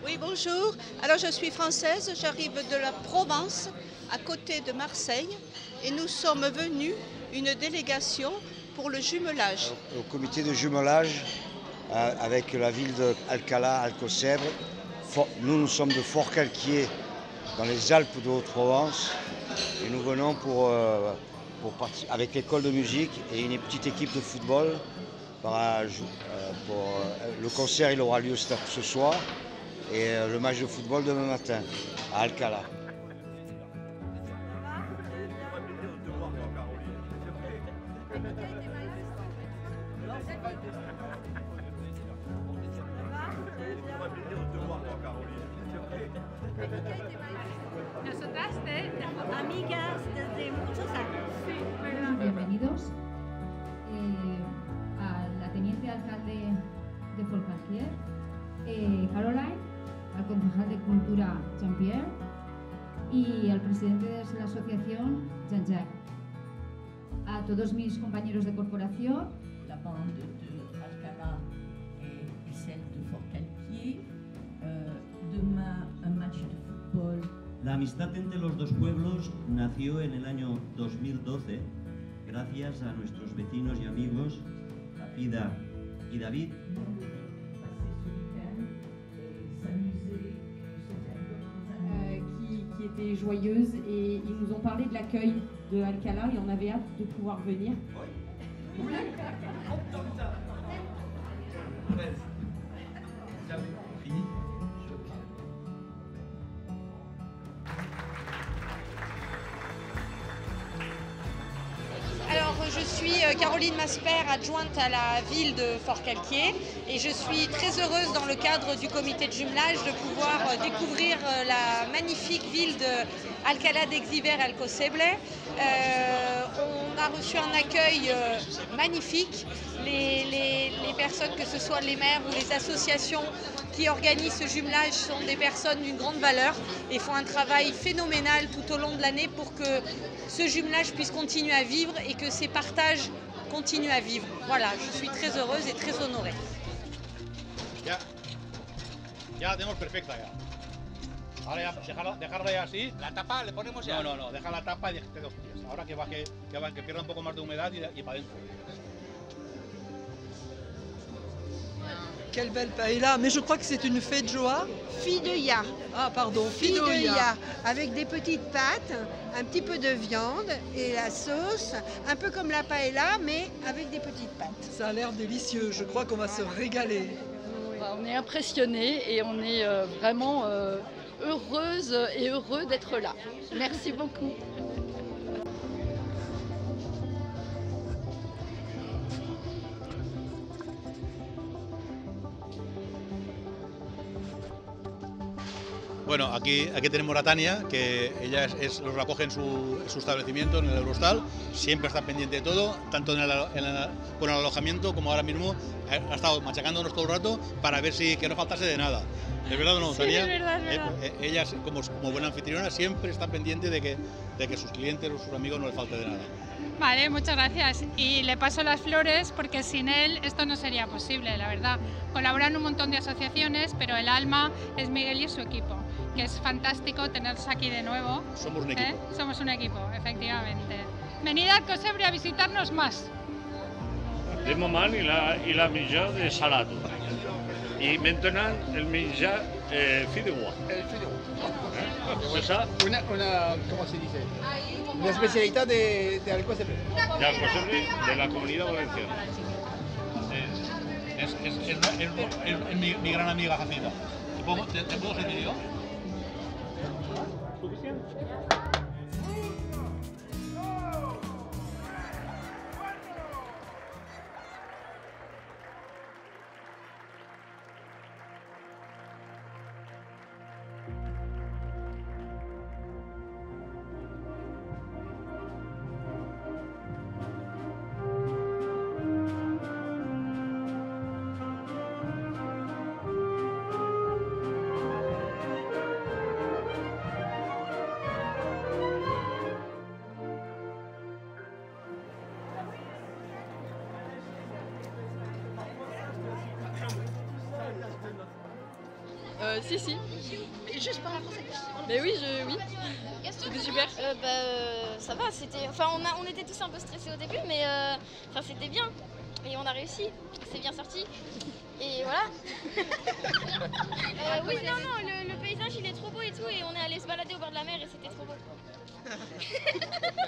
Oui, bonjour. Alors, je suis française, j'arrive de la Provence, à côté de Marseille, et nous sommes venus, une délégation, pour le jumelage. Au comité de jumelage avec la ville d'Alcalá, Alcosèbre. Nous sommes de Forcalquier, dans les Alpes de Haute-Provence, et nous venons avec l'école de musique et une petite équipe de football. Le concert il aura lieu ce soir et le match de football demain matin à Alcalá. Nosotras amigas desde muchos años. Bienvenidos al teniente alcalde de Forcalquier, Caroline, al concejal de Cultura Jean-Pierre y al presidente de la asociación Jean-Jacques. A todos mis compañeros de corporación, la bande de Alcalá et celle de Forcalquier. Demain, un match de fútbol. La amistad entre los dos pueblos nació en el año 2012 gracias a nuestros vecinos y amigos, Rafida y David. qui était joyeuse et ils nous ont parlé de l'accueil de Alcalá et on avait hâte de pouvoir venir. Alors, je suis Caroline Masper, adjointe à la ville de Forcalquier, et je suis très heureuse dans le cadre du comité de jumelage de pouvoir découvrir la magnifique ville de Alcalá d'Exhiber Alcoceble. On a reçu un accueil magnifique. Les personnes, que ce soit les maires ou les associations qui organisent ce jumelage, sont des personnes d'une grande valeur et font un travail phénoménal tout au long de l'année pour que ce jumelage puisse continuer à vivre et que ces partages continuent à vivre. Voilà, je suis très heureuse et très honorée. Ya la tenemos perfecta ya. Ahora ya dejarla ya así. ¿La tapa le ponemos ya? No, deja la tapa y déjate 2 días. Ahora que pierda un poco más de humedad y para adentro. Quelle belle paella, mais je crois que c'est une fée de joie. Fideya. Ah pardon, Fideya. Avec des petites pâtes, un petit peu de viande et la sauce, un peu comme la paella, mais avec des petites pâtes. Ça a l'air délicieux, je crois qu'on va se régaler. On est impressionnés et on est vraiment heureuse et heureux d'être là. Merci beaucoup. Bueno, aquí tenemos a Tania, que ella los recoge en su establecimiento, en el Eurostal, siempre está pendiente de todo, tanto con el alojamiento como ahora mismo ha estado machacándonos todo el rato para ver que no faltase de nada. ¿Es verdad o no, Tania? Sí, es verdad. Ella, como buena anfitriona, siempre está pendiente de que sus clientes o sus amigos no le falte de nada. Vale, muchas gracias. Y le paso las flores porque sin él esto no sería posible, la verdad. Colaboran un montón de asociaciones, pero el alma es Miguel y su equipo, que es fantástico tenerlos aquí de nuevo. Somos un equipo. Somos un equipo, efectivamente. Venid a Alcocebre a visitarnos más. De moment il a menjar de salat. I maintenant el menjar fideuà. El fideuà. C'est ça? ¿Cómo se dice? Una especialidad de Alcocebre. De Alcocebre, de la Comunidad Valenciana. Es mi gran amiga Jacinta. ¿Te puedo servir yo? si. Mais juste parler français. Mais oui, oui. C'était super. Ça va, c'était. Enfin, on était tous un peu stressés au début, mais c'était bien. Et on a réussi. C'est bien sorti. Et voilà. Oui, non, le paysage il est trop beau et tout. Et on est allé se balader au bord de la mer et c'était trop beau.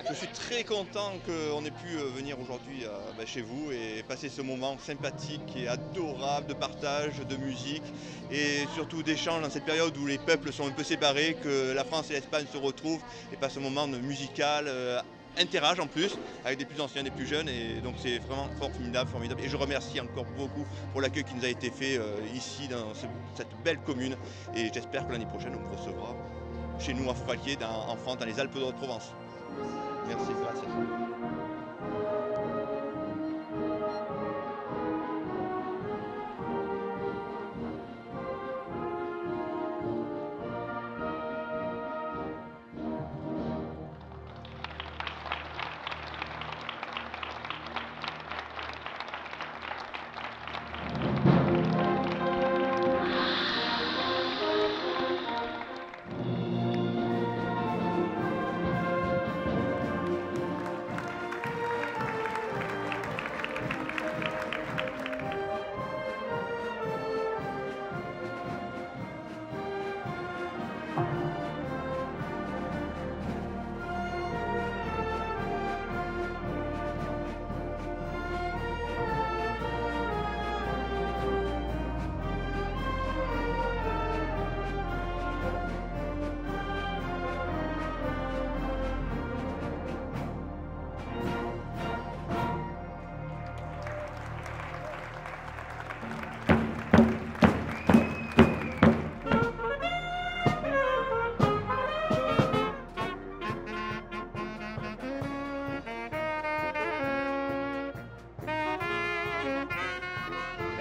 Je suis très content qu'on ait pu venir aujourd'hui chez vous et passer ce moment sympathique et adorable de partage, de musique et surtout d'échange dans cette période où les peuples sont un peu séparés, que la France et l'Espagne se retrouvent et passent un moment musical, interagent en plus avec des plus anciens, des plus jeunes, et donc c'est vraiment formidable. Et je remercie encore beaucoup pour l'accueil qui nous a été fait ici dans cette belle commune, et j'espère que l'année prochaine on me recevra chez nous à Forcalquier, en France, dans les Alpes de Haute-Provence. Merci, grazie.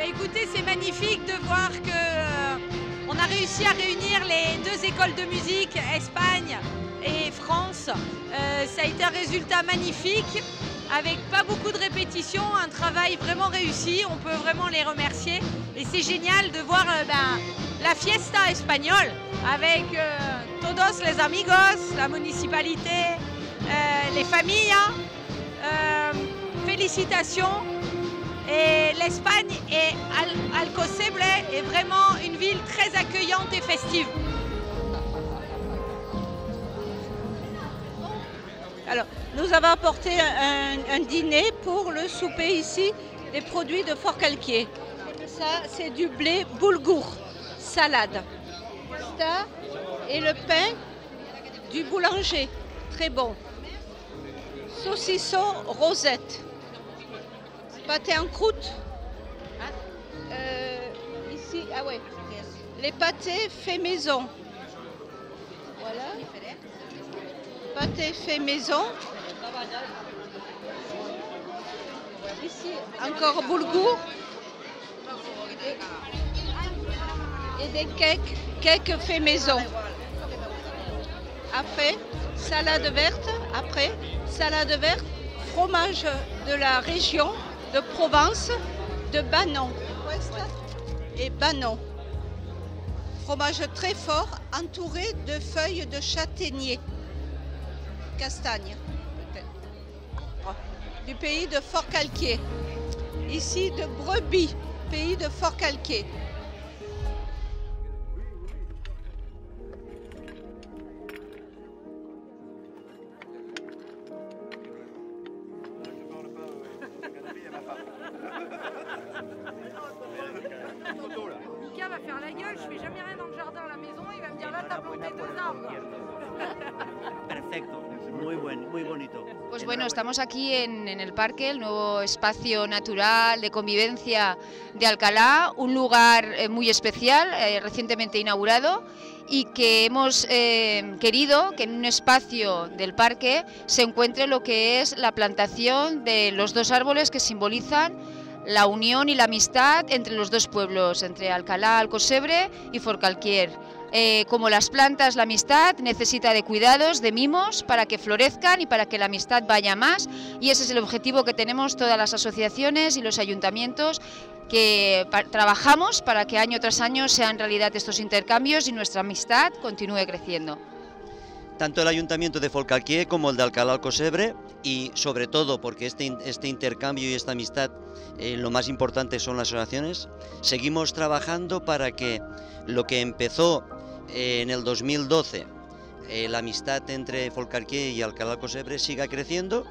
Écoutez, c'est magnifique de voir qu'on a réussi à réunir les deux écoles de musique, Espagne et France. Ça a été un résultat magnifique, avec pas beaucoup de répétitions, un travail vraiment réussi, on peut vraiment les remercier. Et c'est génial de voir la fiesta espagnole avec todos les amigos, la municipalité, les familles. Félicitations. Et l'Espagne et Alcocebre est vraiment une ville très accueillante et festive. Alors, nous avons apporté un dîner pour le souper ici, des produits de Forcalquier. Ça, c'est du blé boulgour, salade. Ça, et le pain du boulanger, très bon. Saucisson rosette. Pâté en croûte. Ici, ah ouais. Les pâtés faits maison. Voilà. Pâté fait maison. Ici, encore boulgour. Et des cakes faits maison. Après, salade verte. Fromage de la région de Provence, de Banon et Banon. Fromage très fort, entouré de feuilles de châtaignier, castagne peut-être, du pays de Forcalquier. Ici de Brebis, pays de Forcalquier. Mika va faire la gueule, je fais jamais rien dans le jardin à la maison, il va me dire là t'as planté 2 arbres. Perfecto, muy bonito. Pues bueno, estamos aquí en el parque, el nuevo espacio natural de convivencia de Alcalá, un lugar muy especial, recientemente inaugurado, y que hemos querido que en un espacio del parque se encuentre lo que es la plantación de los 2 árboles que simbolizan la unión y la amistad entre los 2 pueblos, entre Alcalá, Alcocebre y Forcalquier. Como las plantas, la amistad necesita de cuidados, de mimos, para que florezcan y para que la amistad vaya más. Y ese es el objetivo que tenemos todas las asociaciones y los ayuntamientos, que trabajamos para que año tras año sean realidad estos intercambios y nuestra amistad continúe creciendo. Tanto el Ayuntamiento de Forcalquier como el de Alcalá Alcocebre, y sobre todo porque este intercambio y esta amistad, lo más importante son las asociaciones, seguimos trabajando para que lo que empezó en el 2012, la amistad entre Forcalquier y Alcalá Alcocebre siga creciendo.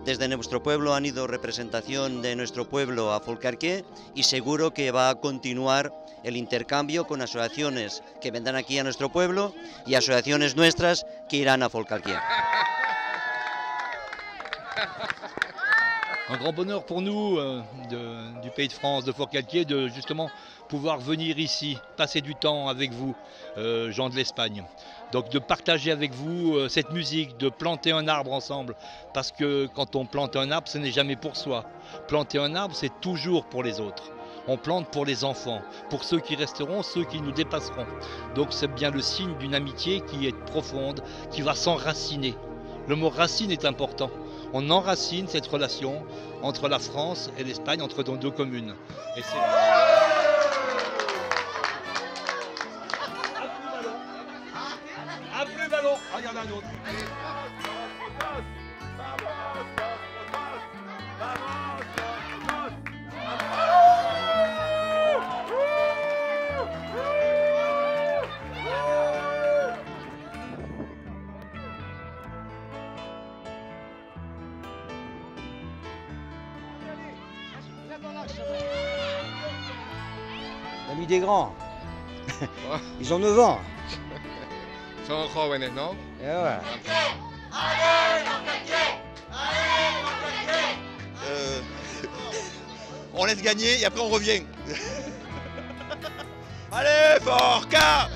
Desde nuestro pueblo han ido representación de nuestro pueblo a Forcalquier y seguro que va a continuar el intercambio con asociaciones que vendrán aquí a nuestro pueblo y asociaciones nuestras que irán a Forcalquier. Un grand bonheur pour nous du Pays de France, de Forcalquier, de justement pouvoir venir ici, passer du temps avec vous, gens de l'Espagne. Donc de partager avec vous cette musique, de planter un arbre ensemble, parce que quand on plante un arbre, ce n'est jamais pour soi. Planter un arbre, c'est toujours pour les autres. On plante pour les enfants, pour ceux qui resteront, ceux qui nous dépasseront. Donc c'est bien le signe d'une amitié qui est profonde, qui va s'enraciner. Le mot racine est important. On enracine cette relation entre la France et l'Espagne, entre nos deux communes. Et c'est... Ah, il y en a un autre. L'ami des grands. Ils ont 9 ans. Son jóvenes, ¿no? Yeah. On laisse gagner et après on revient. Allez, Forca!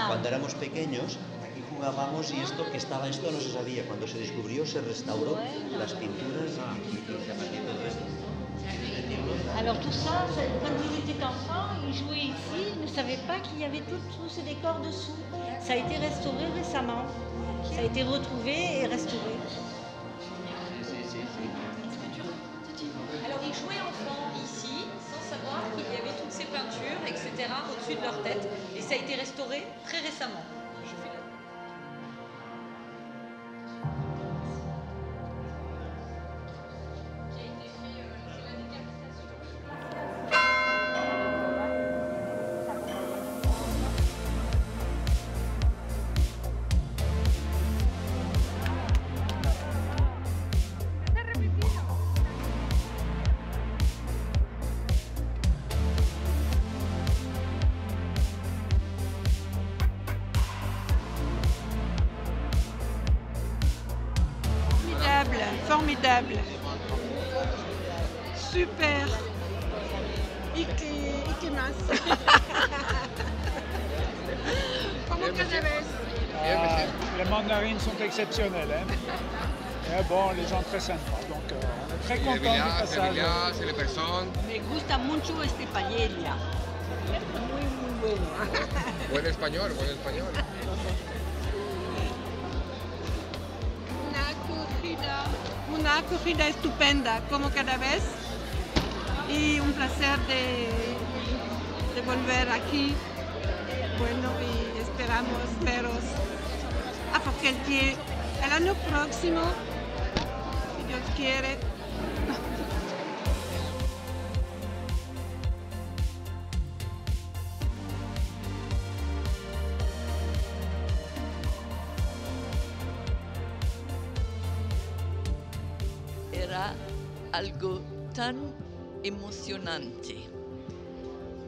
Cuando éramos pequeños, aquí jugábamos y esto no se sabía. Cuando se descubrió, se restauró las pinturas y se aprendió todo esto. Alors tout ça, quand ils étaient enfants, ils jouaient ici, ils ne savaient pas qu'il y avait tous ces décors dessous. Ça a été restauré récemment. Ça a été retrouvé et restauré. Alors ils jouaient enfants ici, sans savoir qu'il y avait toutes ces peintures, etc. au-dessus de leur tête. Et ça a été restauré très récemment. Formidable. Super. ¿Y qué más? ¿Cómo que se ves? Les mandarines sont exceptionnelles. Hein? Et bon, les gens très sympas. Donc, on est très contents du passage. Me gusta mucho este paella. Muy bueno. Buen español, buen español. Una acogida estupenda, como cada vez, y un placer de volver aquí. Bueno, y esperamos veros a Forcalquier el año próximo, si Dios quiere. algo tan emocionante,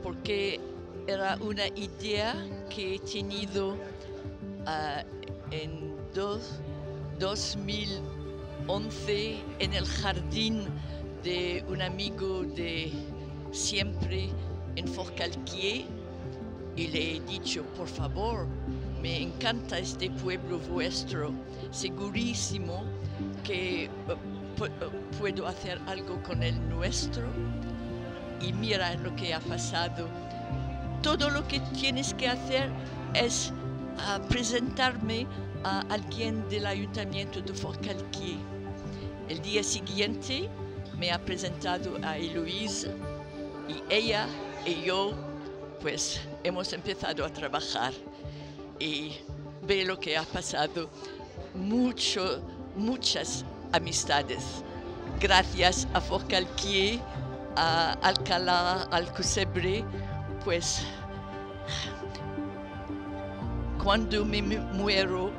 porque era una idea que he tenido en 2011 en el jardín de un amigo de siempre en Forcalquier, y le he dicho, por favor, me encanta este pueblo vuestro, segurísimo que puedo hacer algo con el nuestro, y mira lo que ha pasado. Todo lo que tienes que hacer es presentarme a alguien del Ayuntamiento de Forcalquier. El día siguiente me ha presentado a Eloise y ella y yo pues hemos empezado a trabajar, y ve lo que ha pasado, muchas amistades, gracias a Forcalquier, a Alcalá, al Cosebre. Pues cuando me muero,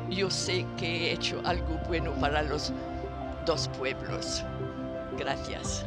yo sé que he hecho algo bueno para los dos pueblos. Gracias.